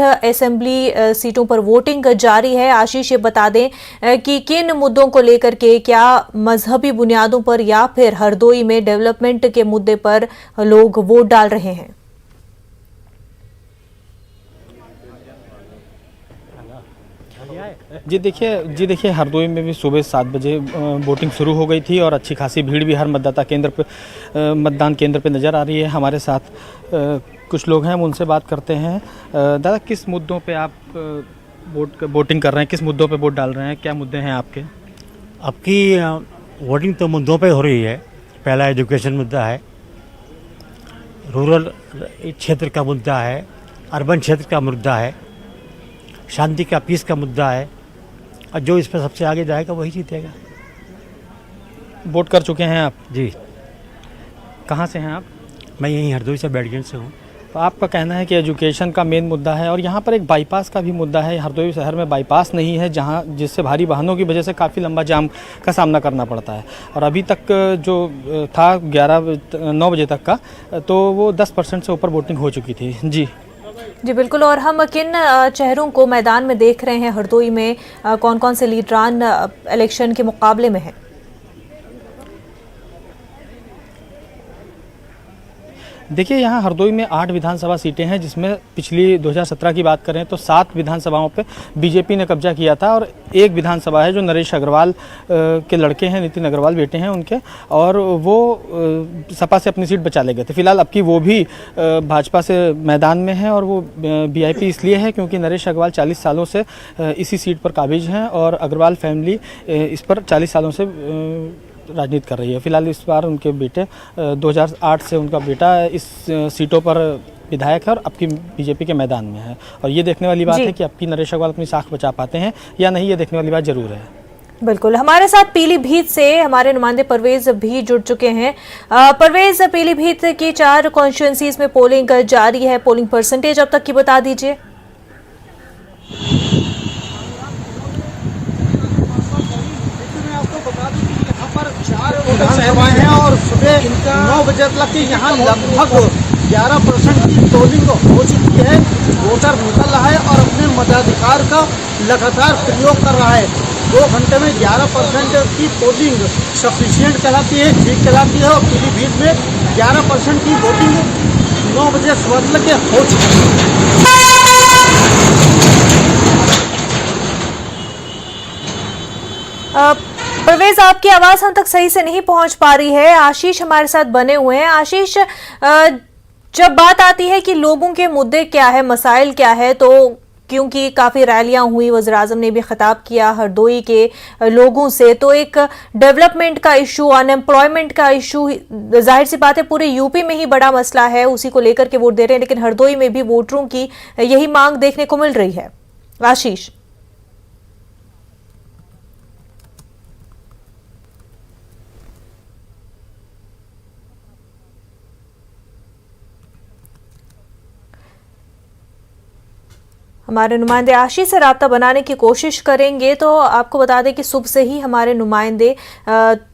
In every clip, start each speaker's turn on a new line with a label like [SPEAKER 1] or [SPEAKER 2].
[SPEAKER 1] Assembly सीटों पर voting जारी है। आशीष, ये बता दें कि किन मुद्दों को लेकर के, क्या मजहबी बुनियादों पर या फिर हरदोई में डेवलपमेंट के मुद्दे पर लोग वोट डाल रहे हैं?
[SPEAKER 2] जी देखिए हरदोई में भी सुबह 7 बजे वोटिंग शुरू हो गई थी और अच्छी खासी भीड़ भी हर मतदान केंद्र पे नज़र आ रही है। हमारे साथ कुछ लोग हैं, हम उनसे बात करते हैं। दादा, किस मुद्दों पे आप वोटिंग कर रहे हैं, किस मुद्दों पे वोट डाल रहे हैं, क्या मुद्दे हैं आपके?
[SPEAKER 3] आपकी वोटिंग तो मुद्दों पे हो रही है। पहला एजुकेशन मुद्दा है, रूरल क्षेत्र का मुद्दा है, अर्बन क्षेत्र का मुद्दा है, शांति का, पीस का मुद्दा है, और जो इस पर सबसे आगे जाएगा वही जीतेगा।
[SPEAKER 2] वोट कर चुके हैं आप?
[SPEAKER 3] जी।
[SPEAKER 2] कहाँ से हैं आप?
[SPEAKER 3] मैं यहीं हरदोई से बैडगेंट से हूँ।
[SPEAKER 2] तो आपका कहना है कि एजुकेशन का मेन मुद्दा है और यहाँ पर एक बाईपास का भी मुद्दा है। हरदोई शहर में बाईपास नहीं है, जिससे भारी वाहनों की वजह से काफ़ी लंबा जाम का सामना करना पड़ता है। और अभी तक जो था 9 बजे तक का, तो वो 10% से ऊपर वोटिंग हो चुकी थी। जी
[SPEAKER 1] बिल्कुल। और हम किन चेहरों को मैदान में देख रहे हैं? हरदोई में कौन कौन से लीडरान इलेक्शन के मुकाबले में हैं?
[SPEAKER 2] देखिए, यहाँ हरदोई में 8 विधानसभा सीटें हैं, जिसमें पिछली 2017 की बात करें तो 7 विधानसभाओं पे बीजेपी ने कब्जा किया था और एक विधानसभा है जो नरेश अग्रवाल के लड़के हैं, नितिन अग्रवाल बेटे हैं उनके, और वो सपा से अपनी सीट बचा ले गए थे। फिलहाल अब की वो भी भाजपा से मैदान में है और वो वीआईपी इसलिए है क्योंकि नरेश अग्रवाल 40 सालों से इसी सीट पर काबिज हैं और अग्रवाल फैमिली इस पर 40 सालों से राजनीति कर रही है। फिलहाल इस बार उनके बेटे 2008 से उनका बेटा इस सीटों पर विधायक है और अब की बीजेपी के मैदान में है। और ये देखने वाली बात है कि अब की नरेश अग्रवाल अपनी साख बचा पाते हैं या नहीं, ये देखने वाली बात जरूर है।
[SPEAKER 1] बिल्कुल। हमारे साथ पीलीभीत से हमारे नुमाइंदे परवेज भी जुड़ चुके हैं। परवेज, पीलीभीत की 4 कॉन्स्टिट्यूएंसीज में पोलिंग जारी है। पोलिंग परसेंटेज अब तक की बता दीजिए।
[SPEAKER 4] विधानसभाएं हैं और सुबह 9 बजे तक यहाँ लगभग 11% की पोलिंग हो चुकी है। वोटर निकल रहा है और अपने मताधिकार का लगातार प्रयोग कर रहा है। 2 घंटे में 11% की पोलिंग सफिशिएंट कहलाती है, ठीक कहलाती है। और पीलीभीत में 11% की वोटिंग 9 बजे सुबह तक हो चुकी है।
[SPEAKER 1] परवेज, आपकी आवाज हम तक सही से नहीं पहुंच पा रही है। आशीष हमारे साथ बने हुए हैं। आशीष, जब बात आती है कि लोगों के मुद्दे क्या है, मसाइल क्या है, तो क्योंकि काफ़ी रैलियां हुई, वज़ीर-ए-आज़म ने भी खिताब किया हरदोई के लोगों से, तो एक डेवलपमेंट का इशू, अनएम्प्लॉयमेंट का इशू, जाहिर सी बात है पूरे यूपी में ही बड़ा मसला है, उसी को लेकर के वोट दे रहे हैं, लेकिन हरदोई में भी वोटरों की यही मांग देखने को मिल रही है। आशीष, हमारे नुमाइंदे आशीष से राब्ता बनाने की कोशिश करेंगे। तो आपको बता दें कि सुबह से ही हमारे नुमाइंदे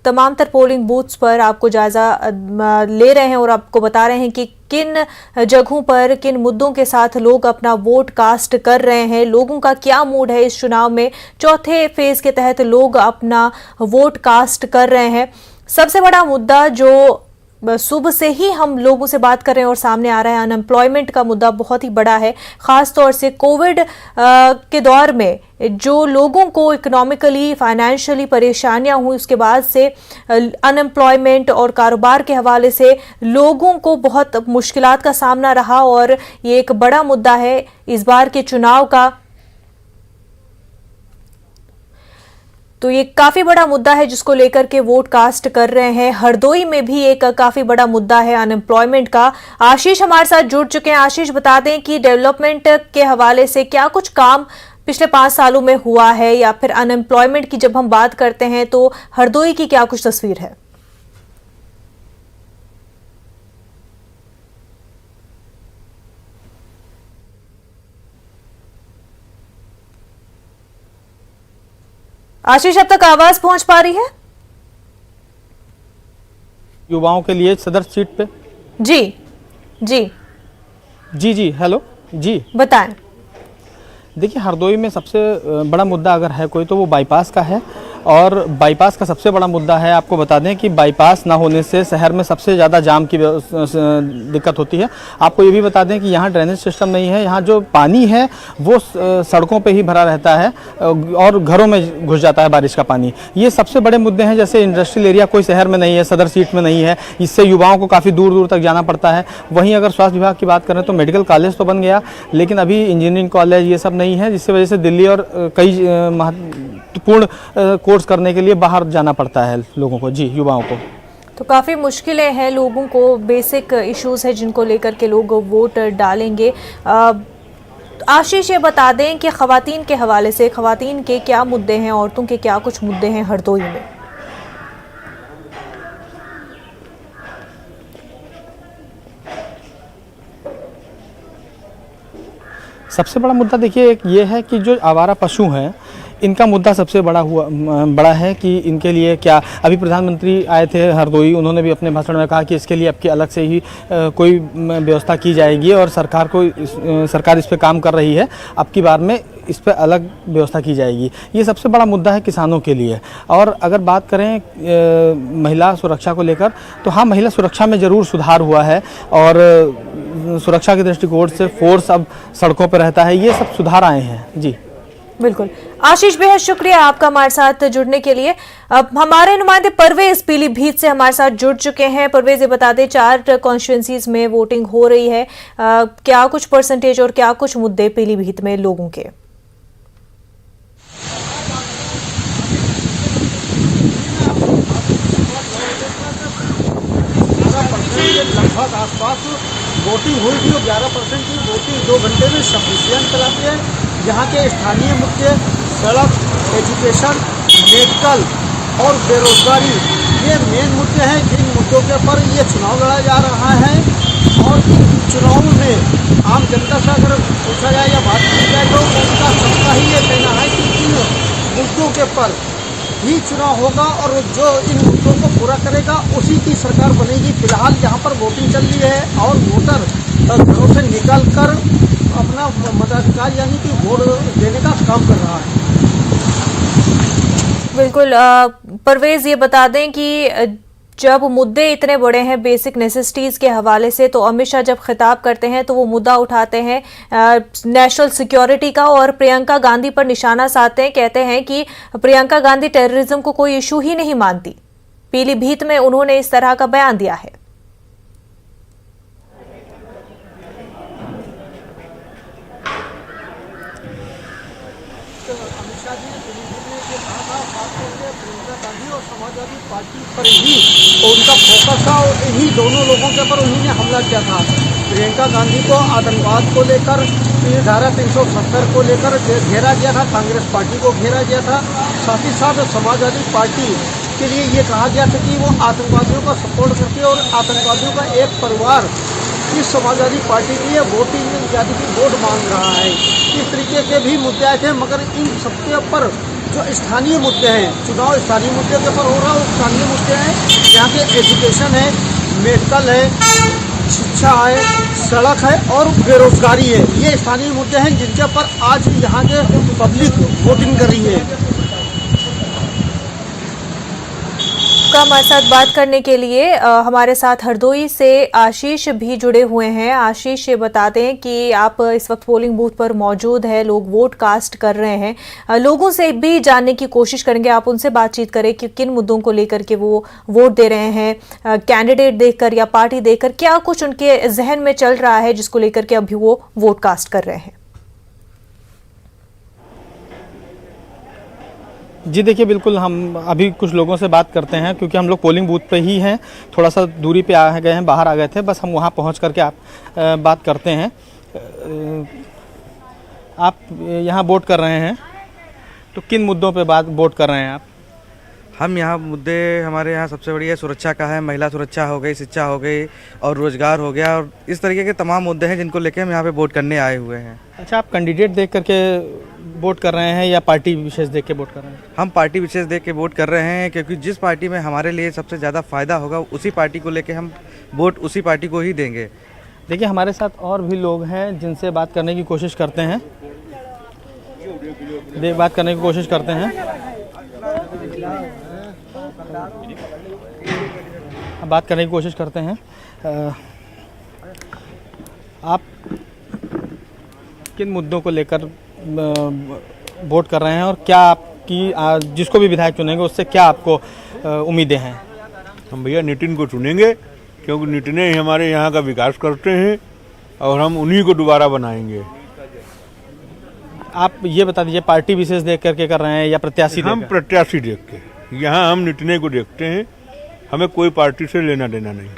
[SPEAKER 1] तमाम तर पोलिंग बूथ्स पर आपको जायजा ले रहे हैं और आपको बता रहे हैं कि किन जगहों पर किन मुद्दों के साथ लोग अपना वोट कास्ट कर रहे हैं, लोगों का क्या मूड है इस चुनाव में। चौथे फेज के तहत लोग अपना वोट कास्ट कर रहे हैं। सबसे बड़ा मुद्दा जो सुबह से ही हम लोगों से बात कर रहे हैं और सामने आ रहा है, अनएम्प्लॉयमेंट का मुद्दा बहुत ही बड़ा है। खास तौर से कोविड के दौर में जो लोगों को इकोनॉमिकली, फाइनेंशियली परेशानियां हुई, उसके बाद से अनएम्प्लॉयमेंट और कारोबार के हवाले से लोगों को बहुत मुश्किलात का सामना रहा और ये एक बड़ा मुद्दा है इस बार के चुनाव का। तो ये काफी बड़ा मुद्दा है जिसको लेकर के वोट कास्ट कर रहे हैं। हरदोई में भी एक काफी बड़ा मुद्दा है अनएम्प्लॉयमेंट का। आशीष हमारे साथ जुड़ चुके हैं। आशीष, बता दें कि डेवलपमेंट के हवाले से क्या कुछ काम पिछले 5 सालों में हुआ है, या फिर अनएम्प्लॉयमेंट की जब हम बात करते हैं तो हरदोई की क्या कुछ तस्वीर है? आशीष, अब तक आवाज पहुंच पा रही है?
[SPEAKER 2] युवाओं के लिए सदर सीट पे।
[SPEAKER 1] जी जी
[SPEAKER 2] जी हेलो जी,
[SPEAKER 1] बताएं।
[SPEAKER 2] देखिए, हरदोई में सबसे बड़ा मुद्दा अगर है कोई तो वो बाईपास का है, और बाईपास का सबसे बड़ा मुद्दा है, आपको बता दें कि बाईपास ना होने से शहर में सबसे ज़्यादा जाम की दिक्कत होती है। आपको ये भी बता दें कि यहाँ ड्रेनेज सिस्टम नहीं है, यहाँ जो पानी है वो सड़कों पे ही भरा रहता है और घरों में घुस जाता है बारिश का पानी। ये सबसे बड़े मुद्दे हैं। जैसे इंडस्ट्रियल एरिया कोई शहर में नहीं है, सदर सीट में नहीं है, इससे युवाओं को काफ़ी दूर दूर तक जाना पड़ता है। वहीं अगर स्वास्थ्य विभाग की बात करें तो मेडिकल कॉलेज तो बन गया, लेकिन अभी इंजीनियरिंग कॉलेज ये सब नहीं है, जिसकी वजह से दिल्ली और कई महत्वपूर्ण कोर्स करने के लिए बाहर जाना पड़ता है लोगों को, जी, युवाओं को।
[SPEAKER 1] तो काफ़ी मुश्किलें हैं लोगों को, बेसिक इश्यूज है जिनको लेकर के लोग वोट डालेंगे। आशीष, ये बता दें कि ख़वातीन के हवाले से ख़वातीन के क्या मुद्दे हैं, औरतों के क्या कुछ मुद्दे हैं हरदोई में?
[SPEAKER 2] सबसे बड़ा मुद्दा देखिए एक ये है कि जो आवारा पशु हैं इनका मुद्दा सबसे बड़ा है कि इनके लिए क्या, अभी प्रधानमंत्री आए थे हरदोई, उन्होंने भी अपने भाषण में कहा कि इसके लिए अब की अलग से ही कोई व्यवस्था की जाएगी और सरकार इस पे काम कर रही है, अब की बार में इस पे अलग व्यवस्था की जाएगी। ये सबसे बड़ा मुद्दा है किसानों के लिए। और अगर बात करें महिला सुरक्षा को लेकर तो हाँ, महिला सुरक्षा में ज़रूर सुधार हुआ है और सुरक्षा के दृष्टिकोण से फोर्स अब सड़कों पर रहता है, ये सब सुधार आए हैं। जी
[SPEAKER 1] बिल्कुल आशीष, बेहद शुक्रिया आपका हमारे साथ जुड़ने के लिए। अब हमारे नुमाइंदे परवेज पीलीभीत से हमारे साथ जुड़ चुके हैं। परवेज, ये बता दें 4 कॉन्स्टिट्यूंसीज में वोटिंग हो रही है, क्या कुछ परसेंटेज और क्या कुछ मुद्दे पीलीभीत में लोगों के?
[SPEAKER 4] लगभग आसपास वोटिंग हुई थी और 11% की वोटिंग 2 घंटे में सफिशिएंट कराती है। यहाँ के स्थानीय मुद्दे सड़क, एजुकेशन, मेडिकल और बेरोजगारी, ये मेन मुद्दे हैं जिन मुद्दों के ऊपर ये चुनाव लड़ा जा रहा है। और इन चुनावों में आम जनता से अगर पूछा जाए या बात की जाए तो उनका सबका ही ये कहना है कि इन मुद्दों के ऊपर ही चुनाव होगा और जो इन मुद्दों को पूरा करेगा उसी की सरकार बनेगी। फिलहाल यहाँ पर वोटिंग चल रही है और वोटर घरों से निकल कर अपना मताधिकार यानी कि वोट देने का काम कर रहा है।
[SPEAKER 1] बिल्कुल परवेज, ये बता दें कि जब मुद्दे इतने बड़े हैं बेसिक नेसेसिटीज़ के हवाले से, तो अमित शाह जब खिताब करते हैं तो वो मुद्दा उठाते हैं नेशनल सिक्योरिटी का और प्रियंका गांधी पर निशाना साधते हैं। कहते हैं कि प्रियंका गांधी टेररिज्म को कोई इशू ही नहीं मानती। पीलीभीत में उन्होंने इस तरह का बयान दिया है।
[SPEAKER 4] समाजवादी पार्टी पर ही उनका फोकस था और इन्हीं दोनों लोगों के ऊपर उन्होंने हमला किया था। प्रियंका गांधी को आतंकवाद को लेकर धारा 370 को लेकर घेरा गया था, कांग्रेस पार्टी को घेरा गया था। साथ ही साथ समाजवादी पार्टी के लिए ये कहा गया था कि वो आतंकवादियों का सपोर्ट करती है और आतंकवादियों का एक परिवार इस समाजवादी पार्टी के लिए वोटिंग यानी कि वोट मांग रहा है। इस तरीके के भी मुद्दे आए थे, मगर इन सबके ऊपर जो स्थानीय मुद्दे हैं, चुनाव स्थानीय मुद्दे के ऊपर हो रहा है। स्थानीय मुद्दे हैं यहाँ के एजुकेशन है, मेडिकल है, शिक्षा है, सड़क है और बेरोजगारी है। ये स्थानीय मुद्दे हैं जिनके ऊपर आज यहाँ के पब्लिक वोटिंग कर रही है।
[SPEAKER 1] हमारे साथ बात करने के लिए हमारे साथ हरदोई से आशीष भी जुड़े हुए हैं। आशीष, ये बता दें कि आप इस वक्त पोलिंग बूथ पर मौजूद है, लोग वोट कास्ट कर रहे हैं, लोगों से भी जानने की कोशिश करेंगे, आप उनसे बातचीत करें कि किन मुद्दों को लेकर के वो वोट दे रहे हैं, कैंडिडेट देखकर या पार्टी देखकर क्या कुछ उनके जहन में चल रहा है जिसको लेकर के अभी वो वोट कास्ट कर रहे हैं।
[SPEAKER 2] जी देखिए, बिल्कुल हम अभी कुछ लोगों से बात करते हैं क्योंकि हम लोग पोलिंग बूथ पे ही हैं, थोड़ा सा दूरी पे आ गए हैं, बाहर आ गए थे, बस हम वहाँ पहुँच करके आप बात करते हैं। आप यहाँ वोट कर रहे हैं तो किन मुद्दों पे वोट कर रहे हैं आप?
[SPEAKER 5] हम यहाँ मुद्दे हमारे यहाँ सबसे बढ़िया सुरक्षा का है, महिला सुरक्षा हो गई, शिक्षा हो गई और रोजगार हो गया और इस तरीके के तमाम मुद्दे हैं जिनको लेकर हम यहाँ पे वोट करने आए हुए हैं।
[SPEAKER 2] अच्छा, आप कैंडिडेट देख करके वोट कर रहे हैं या पार्टी विशेष देख के वोट कर रहे हैं?
[SPEAKER 5] हम पार्टी विशेष देख के वोट कर रहे हैं क्योंकि जिस पार्टी में हमारे लिए सबसे ज़्यादा फ़ायदा होगा उसी पार्टी को लेकर हम वोट उसी पार्टी को ही देंगे।
[SPEAKER 2] देखिए, हमारे साथ और भी लोग हैं जिनसे बात करने की कोशिश करते हैं। बात करने की कोशिश करते हैं। बात करने की कोशिश करते हैं। आप किन मुद्दों को लेकर वोट कर रहे हैं और क्या आपकी जिसको भी विधायक चुनेंगे उससे क्या आपको उम्मीदें हैं?
[SPEAKER 6] हम भैया नितिन को चुनेंगे, क्योंकि नितिन ही हमारे यहाँ का विकास करते हैं और हम उन्हीं को दोबारा बनाएंगे।
[SPEAKER 2] आप ये बता दीजिए, पार्टी विशेष देख करके कर रहे हैं या प्रत्याशी
[SPEAKER 6] हम
[SPEAKER 2] देखकर?
[SPEAKER 6] प्रत्याशी देख के, यहाँ हम नितिन को देखते हैं, हमें कोई पार्टी से लेना देना नहीं।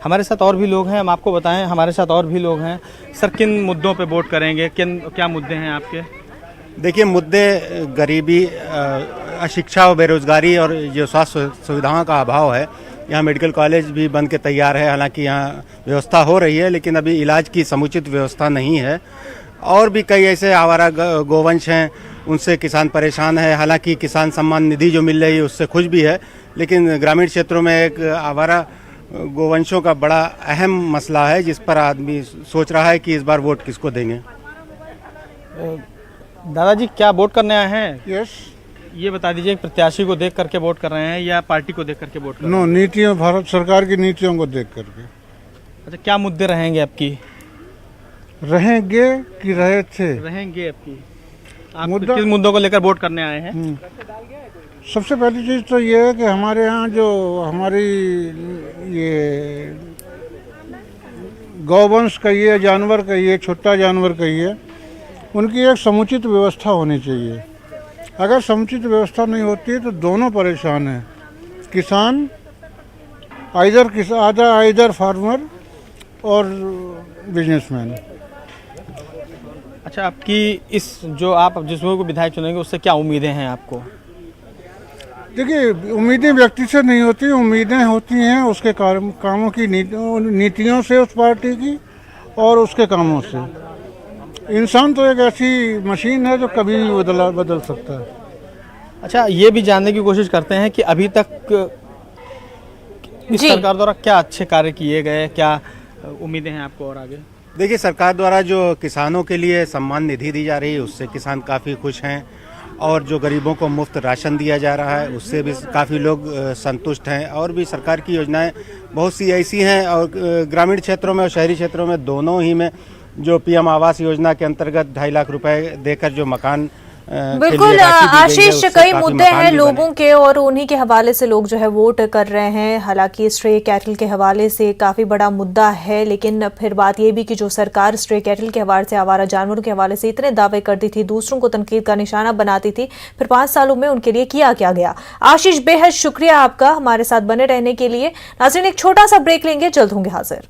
[SPEAKER 2] हमारे साथ और भी लोग हैं, हम आपको बताएं, हमारे साथ और भी लोग हैं। सर, किन मुद्दों पे वोट करेंगे, क्या मुद्दे हैं आपके?
[SPEAKER 7] देखिए, मुद्दे गरीबी, अशिक्षा और बेरोजगारी और जो स्वास्थ्य सुविधाओं का अभाव है। यहाँ मेडिकल कॉलेज भी बन के तैयार है, हालांकि यहाँ व्यवस्था हो रही है लेकिन अभी इलाज की समुचित व्यवस्था नहीं है। और भी कई ऐसे आवारा गोवंश हैं, उनसे किसान परेशान है। हालांकि किसान सम्मान निधि जो मिल रही है उससे खुश भी है, लेकिन ग्रामीण क्षेत्रों में एक आवारा गोवंशों का बड़ा अहम मसला है जिस पर आदमी सोच रहा है कि इस बार वोट किसको देंगे।
[SPEAKER 2] दादाजी, क्या वोट करने आए हैं?
[SPEAKER 8] यस।
[SPEAKER 2] ये बता दीजिए, प्रत्याशी को देख करके वोट कर रहे हैं या पार्टी को देख करके वोट कर रहे हैं?
[SPEAKER 8] नो, नीतियों, भारत सरकार की नीतियों को देख करके।
[SPEAKER 2] अच्छा, क्या मुद्दे रहेंगे आपकी?
[SPEAKER 8] रहेंगे कि रहे थे?
[SPEAKER 2] रहेंगे आपकी। आप किस मुद्दों को लेकर वोट करने आए हैं?
[SPEAKER 8] सबसे पहली चीज़ तो ये है कि हमारे यहाँ जो हमारी ये गौवंश कहिए, जानवर कहिए, छोटा जानवर कहिए, उनकी एक समुचित व्यवस्था होनी चाहिए। अगर समुचित व्यवस्था नहीं होती है तो दोनों परेशान हैं, किसान आइदर फार्मर और बिजनेसमैन।
[SPEAKER 2] अच्छा, आपकी आप जिसको विधायक चुनेंगे उससे क्या उम्मीदें हैं आपको?
[SPEAKER 8] देखिए, उम्मीदें व्यक्ति से नहीं होती, उम्मीदें होती हैं उसके कामों की, नीतियों से, उस पार्टी की और उसके कामों से। इंसान तो एक ऐसी मशीन है जो कभी भी बदल सकता है।
[SPEAKER 2] अच्छा, ये भी जानने की कोशिश करते हैं कि अभी तक इस सरकार द्वारा क्या अच्छे कार्य किए गए, क्या उम्मीदें हैं आपको और आगे?
[SPEAKER 7] देखिए, सरकार द्वारा जो किसानों के लिए सम्मान निधि दी जा रही है उससे किसान काफ़ी खुश हैं, और जो गरीबों को मुफ्त राशन दिया जा रहा है उससे भी काफ़ी लोग संतुष्ट हैं। और भी सरकार की योजनाएं बहुत सी ऐसी हैं, और ग्रामीण क्षेत्रों में और शहरी क्षेत्रों में दोनों ही में जो पीएम आवास योजना के अंतर्गत 2.5 लाख रुपए देकर जो मकान
[SPEAKER 1] बिल्कुल आशीष, कई मुद्दे हैं लोगों के और उन्हीं के हवाले से लोग जो है वोट कर रहे हैं। हालांकि स्ट्रे कैटल के हवाले से काफी बड़ा मुद्दा है, लेकिन फिर बात यह भी कि जो सरकार स्ट्रे कैटल के हवाले से, आवारा जानवरों के हवाले से इतने दावे करती थी, दूसरों को तनकीद का निशाना बनाती थी, फिर 5 सालों में उनके लिए किया क्या गया? आशीष, बेहद शुक्रिया आपका हमारे साथ बने रहने के लिए। नाज़रीन, एक छोटा सा ब्रेक लेंगे, जल्द होंगे हाजिर।